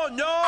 on, y'all.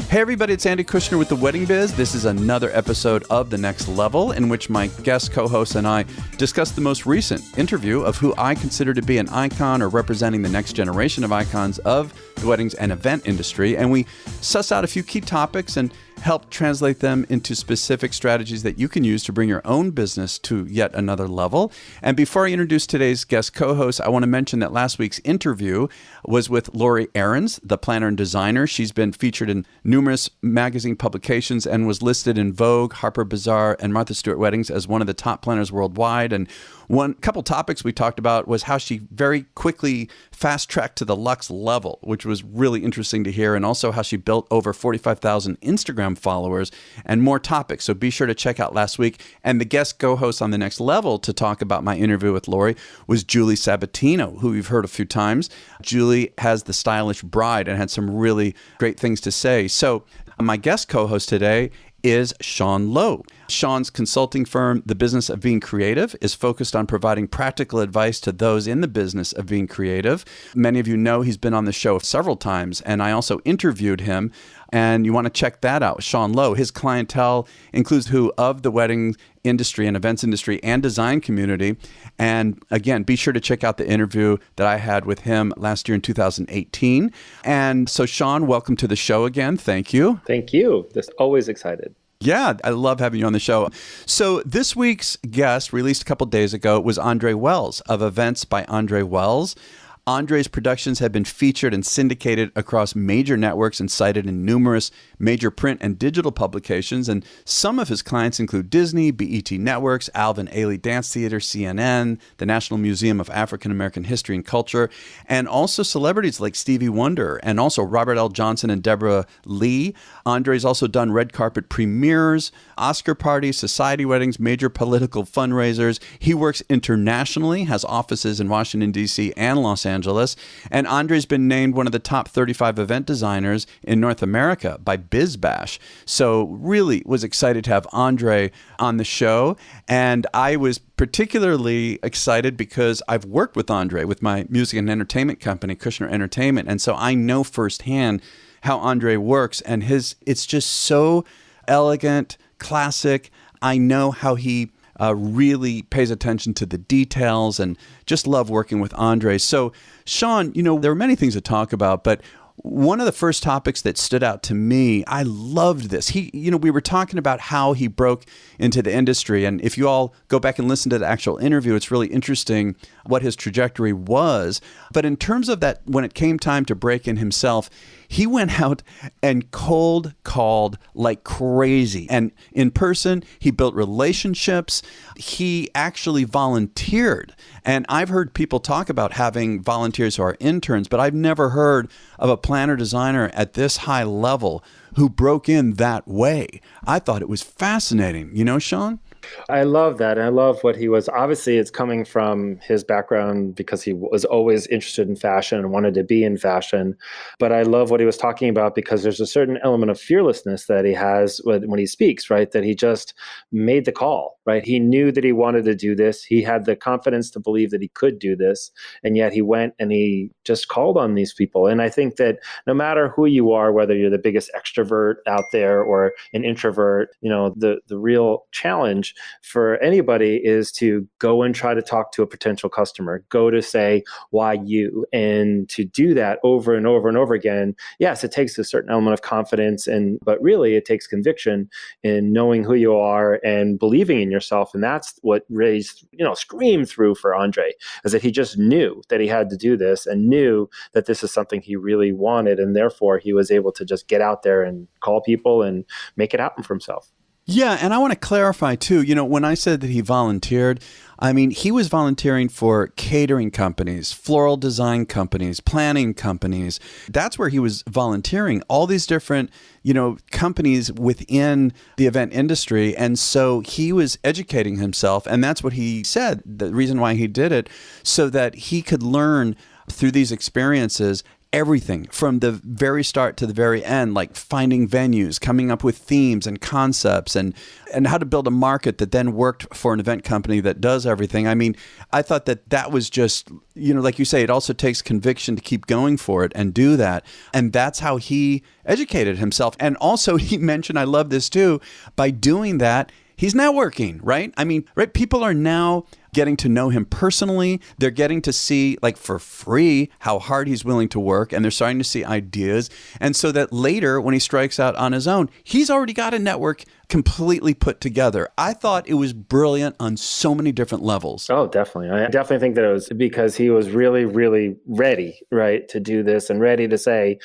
Hey everybody, it's Andy Kushner with The Wedding Biz. This is another episode of The Next Level in which my guest co-host and I discuss the most recent interview of who I consider to be an icon or representing the next generation of icons of the weddings and event industry. And we suss out a few key topics and help translate them into specific strategies that you can use to bring your own business to yet another level. And before I introduce today's guest co-host, I want to mention that last week's interview was with Lori Aarons, the planner and designer. She's been featured in numerous magazine publications and was listed in Vogue, Harper Bazaar, and Martha Stewart Weddings as one of the top planners worldwide. And one couple topics we talked about was how she very quickly fast-tracked to the luxe level, which was really interesting to hear, and also how she built over 45,000 Instagram followers and more topics. So be sure to check out last week. And the guest co-host on The Next Level to talk about my interview with Lori was Julie Sabatino, who you've heard a few times. Julie has The Stylish Bride and had some really great things to say. So my guest co-host today is Sean Lowe. Sean's consulting firm, The Business of Being Creative, is focused on providing practical advice to those in the business of being creative. Many of you know he's been on the show several times, and I also interviewed him, and you want to check that out. Sean Lowe, his clientele includes who of the wedding industry and events industry and design community. And again, be sure to check out the interview that I had with him last year in 2018. And so Sean, welcome to the show again. Thank you. Thank you. Just always excited. Yeah, I love having you on the show. So this week's guest, released a couple days ago, was Andre Wells of Events by Andre Wells. Andre's productions have been featured and syndicated across major networks and cited in numerous major print and digital publications. And some of his clients include Disney, BET Networks, Alvin Ailey Dance Theater, CNN, the National Museum of African American History and Culture, and also celebrities like Stevie Wonder and also Robert L. Johnson and Deborah Lee. Andre's also done red carpet premieres, Oscar parties, society weddings, major political fundraisers. He works internationally, has offices in Washington, D.C. and Los Angeles. And Andre's been named one of the top 35 event designers in North America by BizBash. So really was excited to have Andre on the show. And I was particularly excited because I've worked with Andre with my music and entertainment company, Kushner Entertainment. And so I know firsthand how Andre works, and it's just so elegant, classic. I know how he really pays attention to the details, and just love working with Andre. So, Sean, there are many things to talk about, but one of the first topics that stood out to me, I loved this. We were talking about how he broke into the industry. And if you all go back and listen to the actual interview, it's really interesting what his trajectory was. But in terms of that, when it came time to break in himself, he went out and cold called like crazy. And in person, he built relationships. He actually volunteered. And I've heard people talk about having volunteers who are interns, but I've never heard of a planner designer at this high level who broke in that way. I thought it was fascinating. Sean? I love that. And I love what he was. Obviously, it's coming from his background because he was always interested in fashion and wanted to be in fashion. But I love what he was talking about because there's a certain element of fearlessness that he has when he speaks, right? That he just made the call, right? He knew that he wanted to do this. He had the confidence to believe that he could do this. And yet he went and he just called on these people. And I think that no matter who you are, whether you're the biggest extrovert out there or an introvert, the real challenge for anybody is to go and try to talk to a potential customer, go to say, why you? And to do that over and over and over again, yes, it takes a certain element of confidence, but really it takes conviction in knowing who you are and believing in yourself. And that's what screamed through for Andre, is that he just knew that he had to do this and knew that this is something he really wanted. And therefore he was able to just get out there and call people and make it happen for himself. Yeah, and I want to clarify too, when I said that he volunteered, I mean, he was volunteering for catering companies, floral design companies, planning companies. That's where he was volunteering, all these different, companies within the event industry. And so he was educating himself. And that's what he said, the reason why he did it, so that he could learn through these experiences everything from the very start to the very end, like finding venues, coming up with themes and concepts, and how to build a market that then worked for an event company that does everything. I mean, I thought that was just, like you say, it also takes conviction to keep going for it and do that. And that's how he educated himself. And also he mentioned, I love this too, by doing that, he's networking, right? I mean, right? People are now getting to know him personally. They're getting to see, like for free, how hard he's willing to work. And they're starting to see ideas. And so that later, when he strikes out on his own, he's already got a network completely put together. I thought it was brilliant on so many different levels. Oh, definitely. I definitely think that it was because he was really, really ready, right, to do this and ready to say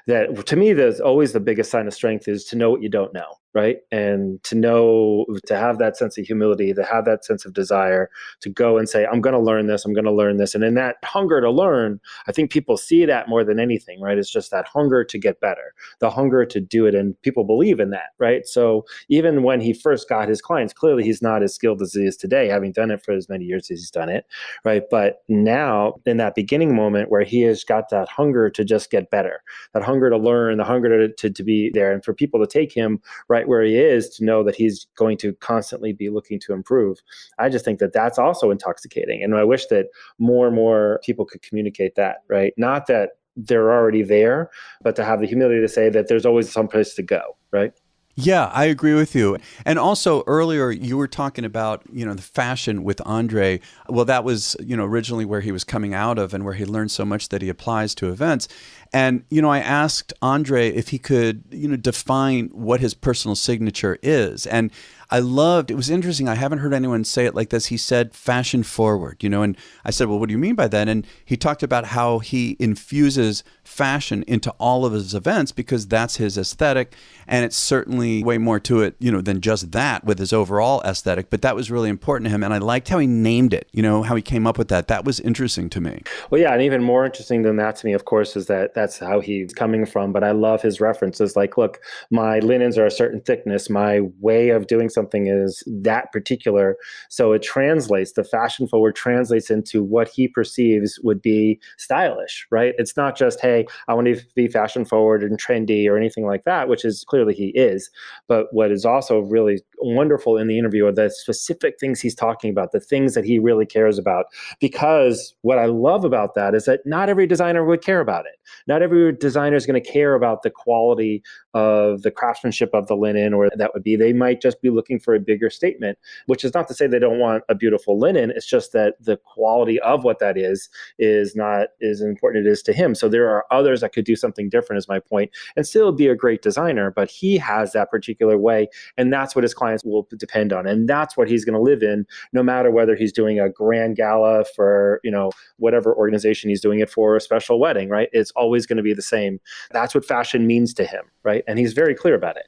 that. To me, there's always the biggest sign of strength is to know what you don't know, right? And to have that sense of humility, to have that sense of desire, to go and say, I'm going to learn this, I'm going to learn this. And in that hunger to learn, I think people see that more than anything, right? It's just that hunger to get better, the hunger to do it. And people believe in that, right? So even when he first got his clients, clearly he's not as skilled as he is today, having done it for as many years as he's done it, right? But now in that beginning moment where he has got that hunger to just get better, that hunger to learn, the hunger to be there, and for people to take him right where he is, to know that he's going to constantly be looking to improve. I just think that that's also intoxicating. And I wish that more and more people could communicate that, right? Not that they're already there, but to have the humility to say that there's always some place to go, right? Yeah, I agree with you. And also earlier you were talking about, the fashion with Andre. Well, that was, originally where he was coming out of and where he learned so much that he applies to events. And, I asked Andre if he could, define what his personal signature is. And it was interesting. I haven't heard anyone say it like this. He said fashion forward, and I said, well, what do you mean by that? And he talked about how he infuses fashion into all of his events because that's his aesthetic. And it's certainly way more to it, than just that with his overall aesthetic. But that was really important to him. And I liked how he named it, how he came up with that. That was interesting to me. Well, yeah. And even more interesting than that to me, of course, is that that's how he's coming from. But I love his references. Like, look, my linens are a certain thickness. My way of doing something is that particular. So it translates, the fashion forward translates into what he perceives would be stylish, right? It's not just, hey, I want to be fashion forward and trendy or anything like that, which is clearly he is. But what is also really wonderful in the interview are the specific things he's talking about, the things that he really cares about. Because what I love about that is that not every designer would care about it. Not every designer is going to care about the quality of the craftsmanship of the linen, or they might just be looking for a bigger statement, which is not to say they don't want a beautiful linen. It's just that the quality of what that is not as important it is to him. So there are others that could do something different, is my point, and still be a great designer, but he has that particular way, and that's what his clients will depend on. And that's what he's going to live in, no matter whether he's doing a grand gala for, whatever organization he's doing it for, a special wedding, right? It's always going to be the same. That's what fashion means to him, right? And he's very clear about it.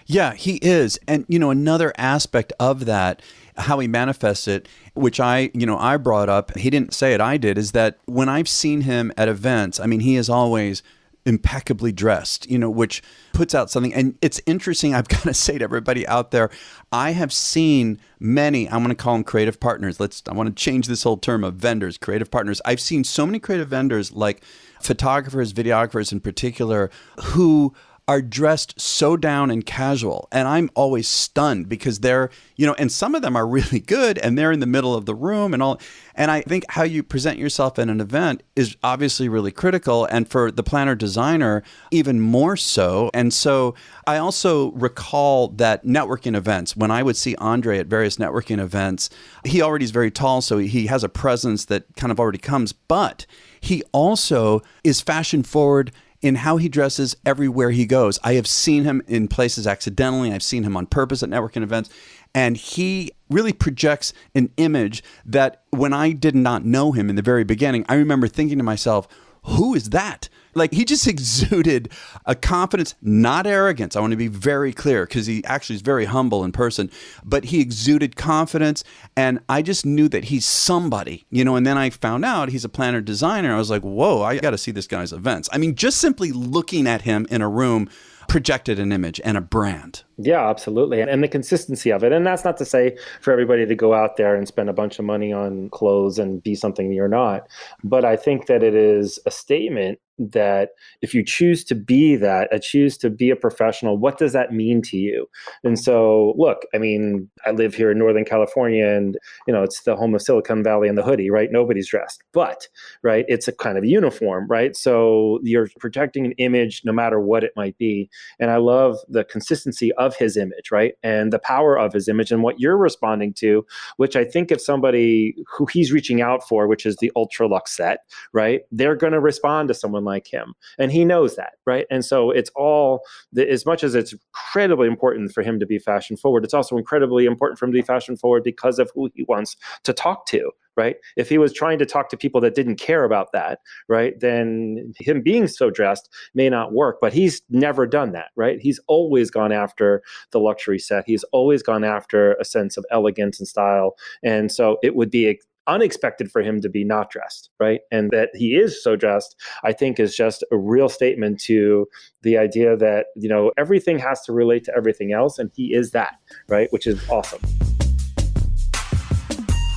Yeah, he is. And, another aspect of that, how he manifests it, which I brought up, he didn't say it, I did, is that when I've seen him at events, I mean, he is always impeccably dressed, which puts out something. And it's interesting, I've got to say to everybody out there, I have seen many, I'm going to call them creative partners. I want to change this whole term of vendors, creative partners. I've seen so many creative vendors, like photographers, videographers in particular, who are dressed so down and casual. And I'm always stunned because they're, and some of them are really good and they're in the middle of the room and all. And I think how you present yourself at an event is obviously really critical. And for the planner designer, even more so. And so I also recall that networking events, when I would see Andre at various networking events, he already is very tall. So he has a presence that kind of already comes, but he also is fashion forward in how he dresses everywhere he goes. I have seen him in places accidentally. I've seen him on purpose at networking events. And he really projects an image that when I did not know him in the very beginning, I remember thinking to myself, who is that? Like, he just exuded a confidence, not arrogance. I want to be very clear because he actually is very humble in person, but he exuded confidence. And I just knew that he's somebody, and then I found out he's a planner designer. I was like, whoa, I got to see this guy's events. I mean, just simply looking at him in a room projected an image and a brand. Yeah, absolutely. And the consistency of it. And that's not to say for everybody to go out there and spend a bunch of money on clothes and be something you're not. But I think that it is a statement that if you choose to be that, choose to be a professional, what does that mean to you? And so, look, I mean, I live here in Northern California, and it's the home of Silicon Valley and the hoodie, right? Nobody's dressed, but right, it's a kind of uniform, right? So you're protecting an image no matter what it might be. And I love the consistency of his image, right? And the power of his image and what you're responding to, which I think if somebody who he's reaching out for, which is the ultra luxe set, right, they're going to respond to someone like him. And he knows that, right? And so it's all, as much as it's incredibly important for him to be fashion forward, it's also incredibly important for him to be fashion forward because of who he wants to talk to. Right? If he was trying to talk to people that didn't care about that, right, then him being so dressed may not work. But he's never done that, right? He's always gone after the luxury set. He's always gone after a sense of elegance and style. And so it would be unexpected for him to be not dressed, right? And that he is so dressed, I think, is just a real statement to the idea that, everything has to relate to everything else. And he is that, right? Which is awesome.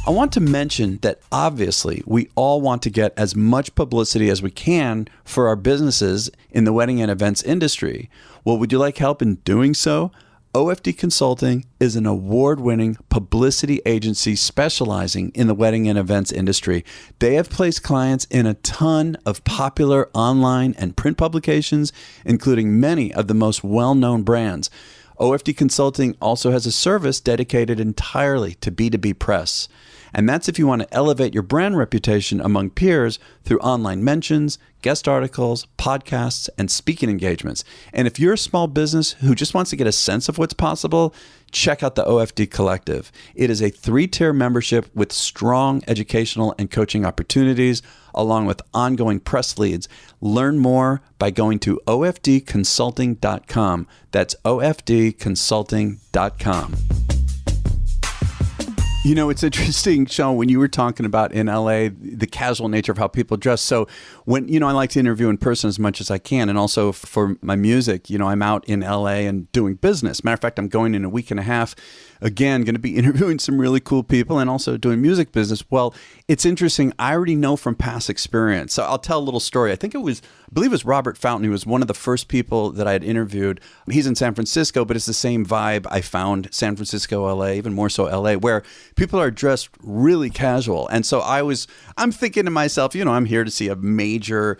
I want to mention that obviously we all want to get as much publicity as we can for our businesses in the wedding and events industry. Well, would you like help in doing so? OFD Consulting is an award-winning publicity agency specializing in the wedding and events industry. They have placed clients in a ton of popular online and print publications, including many of the most well-known brands. OFD Consulting also has a service dedicated entirely to B2B press. And that's if you want to elevate your brand reputation among peers through online mentions, guest articles, podcasts, and speaking engagements. And if you're a small business who just wants to get a sense of what's possible, check out the OFD Collective. It is a 3-tier membership with strong educational and coaching opportunities, along with ongoing press leads. Learn more by going to ofdconsulting.com. That's ofdconsulting.com. It's interesting, Sean, when you were talking about in LA, the casual nature of how people dress. So when, I like to interview in person as much as I can. And also for my music, I'm out in LA and doing business. Matter of fact, I'm going in a week and a half. Again, going to be interviewing some really cool people and also doing music business. Well, it's interesting. I already know from past experience. So I'll tell a little story. I believe it was Robert Fountain, who was one of the first people that I had interviewed. He's in San Francisco, but it's the same vibe I found San Francisco, LA, even more so LA, where people are dressed really casual. And so I'm thinking to myself, I'm here to see a major,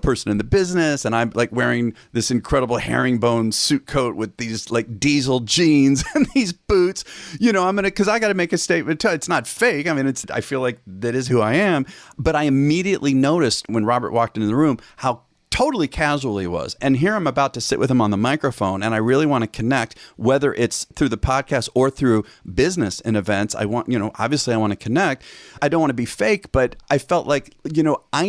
person in the business. And I'm like wearing this incredible herringbone suit coat with these like diesel jeans and these boots. Because I got to make a statement. It's not fake. I mean, I feel like that is who I am. But I immediately noticed when Robert walked into the room how totally casual he was. And here I'm about to sit with him on the microphone, and I really want to connect, whether it's through the podcast or through business and events. I want, obviously I want to connect. I don't want to be fake, but I felt like, I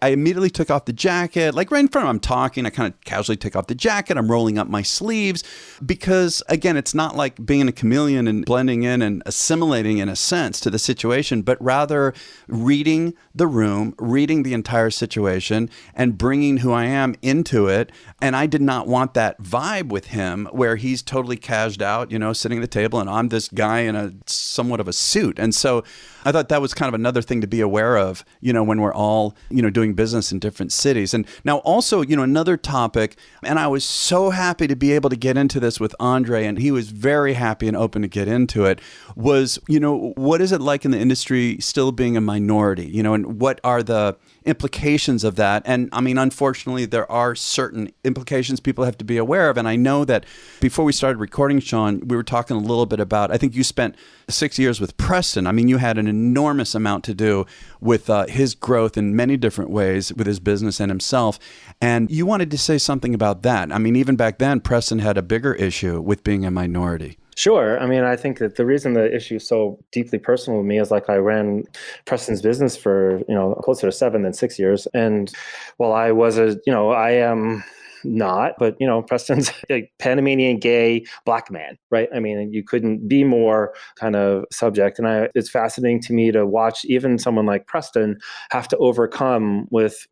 immediately took off the jacket, like right in front of him, I'm talking, I kind of casually take off the jacket. I'm rolling up my sleeves because, again, it's not like being a chameleon and blending in and assimilating in a sense to the situation, but rather reading the room, reading the entire situation, and bringing who I am into it. And I did not want that vibe with him where he's totally cashed out, sitting at the table, and I'm this guy in a somewhat of a suit. And so I thought that was kind of another thing to be aware of, when we're all, doing business in different cities. And now also, another topic, and I was so happy to be able to get into this with Andre, and he was very happy and open to get into it, was, what is it like in the industry still being a minority, and what are the implications of that? And I mean, unfortunately, there are certain implications people have to be aware of. And I know that before we started recording, Sean, we were talking a little bit about, I think you spent 6 years with Preston. I mean, you had an enormous amount to do with his growth in many different ways with his business and himself. And you wanted to say something about that. I mean, even back then, Preston had a bigger issue with being a minority. Sure. I mean, I think that the reason the issue is so deeply personal to me is like I ran Preston's business for, closer to 7 than 6 years. And while I was I am not, but Preston's a Panamanian gay black man, right? I mean, you couldn't be more kind of subject. And it's fascinating to me to watch even someone like Preston have to overcome with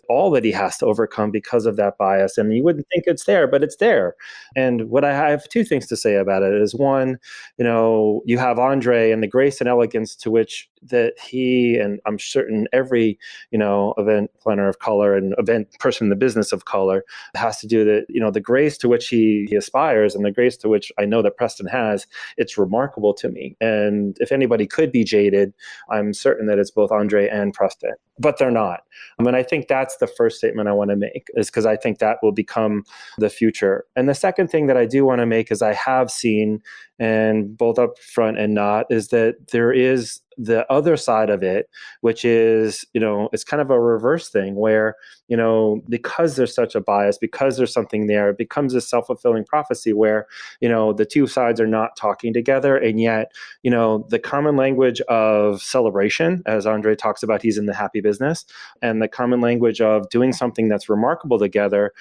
all that he has to overcome because of that bias. And you wouldn't think it's there, but it's there. And what I have 2 things to say about it is, one, you have Andre and the grace and elegance to which that he, and I'm certain every, event planner of color and event person in the business of color has to do that, the grace to which he aspires and the grace to which I know that Preston has, it's remarkable to me. And if anybody could be jaded, I'm certain that it's both Andre and Preston, but they're not. And I think that's the first statement I want to make, is because I think that will become the future. And the second thing that I do want to make is I have seen, and both up front and not, is that there is the other side of it, which is, it's kind of a reverse thing where, because there's such a bias, because there's something there, it becomes a self-fulfilling prophecy where, the two sides are not talking together. And yet, the common language of celebration, as Andre talks about, he's in the happy business, and the common language of doing something that's remarkable together,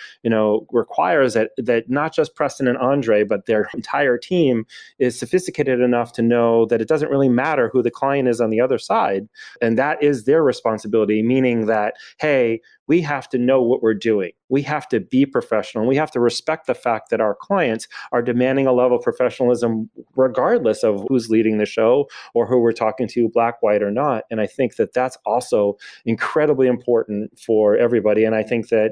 requires that not just Preston and Andre, but their entire team is sophisticated enough to know that it doesn't really matter who the client is on the other side. And that is their responsibility, meaning that, hey, we have to know what we're doing. We have to be professional. We have to respect the fact that our clients are demanding a level of professionalism regardless of who's leading the show or who we're talking to, black, white, or not. And I think that that's also incredibly important for everybody. And I think that,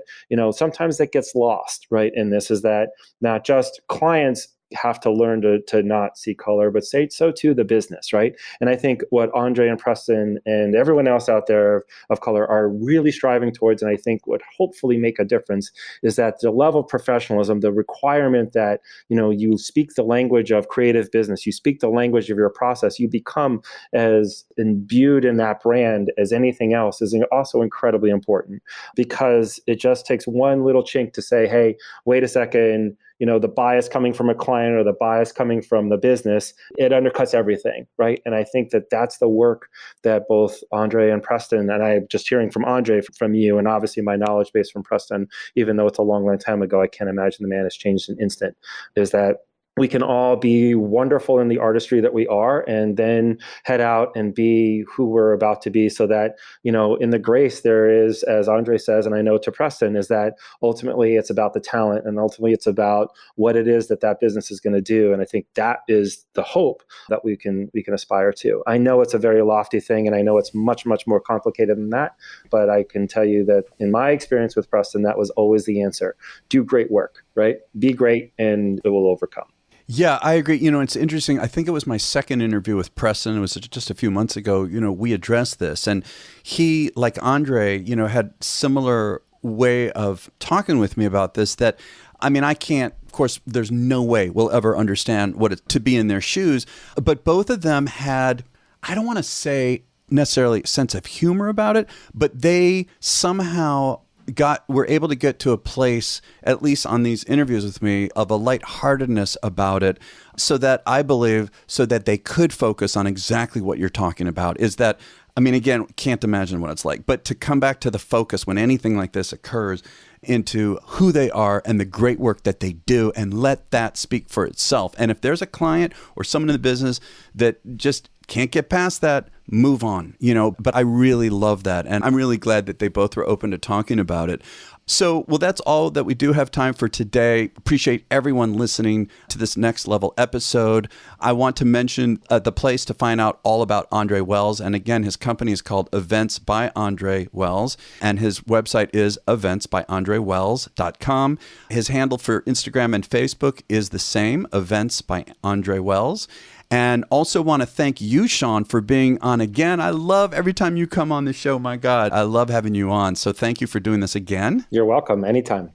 sometimes that gets lost, right, in this, is that not just clients have to learn to not see color, but so too the business, right? And I think what Andre and Preston and everyone else out there of color are really striving towards, and I think would hopefully make a difference, is that the level of professionalism, the requirement that, you speak the language of creative business, you speak the language of your process, you become as imbued in that brand as anything else, is also incredibly important, because it just takes one little chink to say, hey, wait a second, the bias coming from a client or the bias coming from the business, it undercuts everything, right? And I think that that's the work that both Andre and Preston, and I'm just hearing from Andre, from you, and obviously my knowledge base from Preston, even though it's a long, long time ago, I can't imagine the man has changed in an instant, is that we can all be wonderful in the artistry that we are, and then head out and be who we're about to be, so that, in the grace there is, as Andre says, and I know to Preston, is that ultimately it's about the talent, and ultimately it's about what it is that business is going to do. And I think that is the hope that we can aspire to. I know it's a very lofty thing, and I know it's much, much more complicated than that, but I can tell you that in my experience with Preston, that was always the answer. Do great work, right? Be great, and it will overcome. Yeah, I agree. It's interesting. I think it was my second interview with Preston. It was just a few months ago. We addressed this, and he, like Andre, had similar way of talking with me about this. That, I can't, of course, there's no way we'll ever understand what it's to be in their shoes. But both of them had, I don't want to say necessarily a sense of humor about it, but they somehow were able to get to a place, at least on these interviews with me, of a lightheartedness about it, so that I believe, so that they could focus on exactly what you're talking about, is that, again, can't imagine what it's like, but to come back to the focus when anything like this occurs, into who they are and the great work that they do, and let that speak for itself. And if there's a client or someone in the business that just can't get past that, move on, but I really love that. And I'm really glad that they both were open to talking about it. So, well, that's all that we do have time for today. Appreciate everyone listening to this Next Level episode. I want to mention the place to find out all about Andre Wells. And again, his company is called Events by Andre Wells, and his website is eventsbyandrewells.com. His handle for Instagram and Facebook is the same, Events by Andre Wells. And also want to thank you, Sean, for being on again. I love every time you come on the show. My God, I love having you on. So thank you for doing this again. You're welcome. Anytime.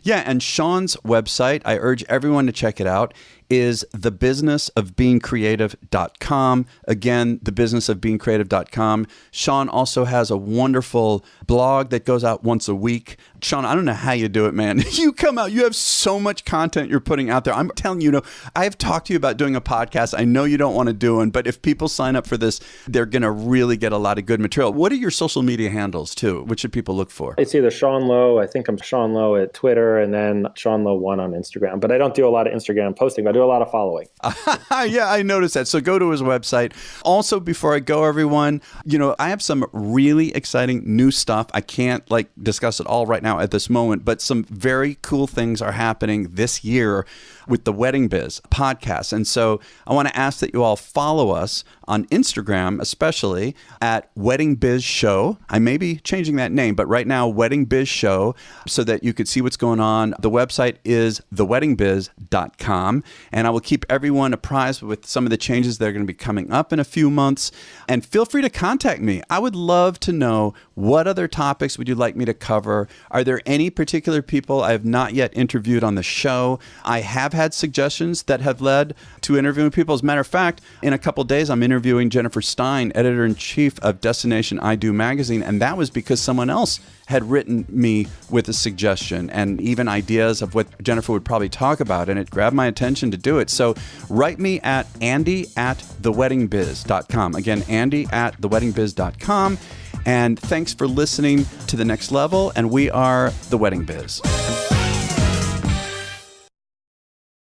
Yeah, and Sean's website, I urge everyone to check it out, is thebusinessofbeingcreative.com. Again, thebusinessofbeingcreative.com. Sean also has a wonderful blog that goes out once a week. Sean, I don't know how you do it, man. You come out, you have so much content you're putting out there. I'm telling you, I have talked to you about doing a podcast. I know you don't want to do one, but if people sign up for this, they're going to really get a lot of good material. What are your social media handles, too? What should people look for? It's either Sean Lowe. I think I'm Sean Lowe at Twitter, and then Sean Lowe 1 on Instagram. But I don't do a lot of Instagram posting, but do a lot of following. Yeah, I noticed that. So go to his website. Also, before I go, everyone, I have some really exciting new stuff. I can't discuss it all right now at this moment, but some very cool things are happening this year with the Wedding Biz podcast. And so I want to ask that you all follow us on Instagram, especially at Wedding Biz Show. I may be changing that name, but right now, Wedding Biz Show, so that you could see what's going on. The website is theweddingbiz.com, and I will keep everyone apprised with some of the changes that are going to be coming up in a few months. And feel free to contact me. I would love to know, what other topics would you like me to cover? Are there any particular people I have not yet interviewed on the show? I have had suggestions that have led to interviewing people. As a matter of fact, in a couple of days, I'm interviewing Jennifer Stein, editor-in-chief of Destination I Do magazine, and that was because someone else had written me with a suggestion and even ideas of what Jennifer would probably talk about, and it grabbed my attention to do it. So write me at andy@theweddingbiz.com. Again, andy@theweddingbiz.com. And thanks for listening to The Next Level, and we are The Wedding Biz.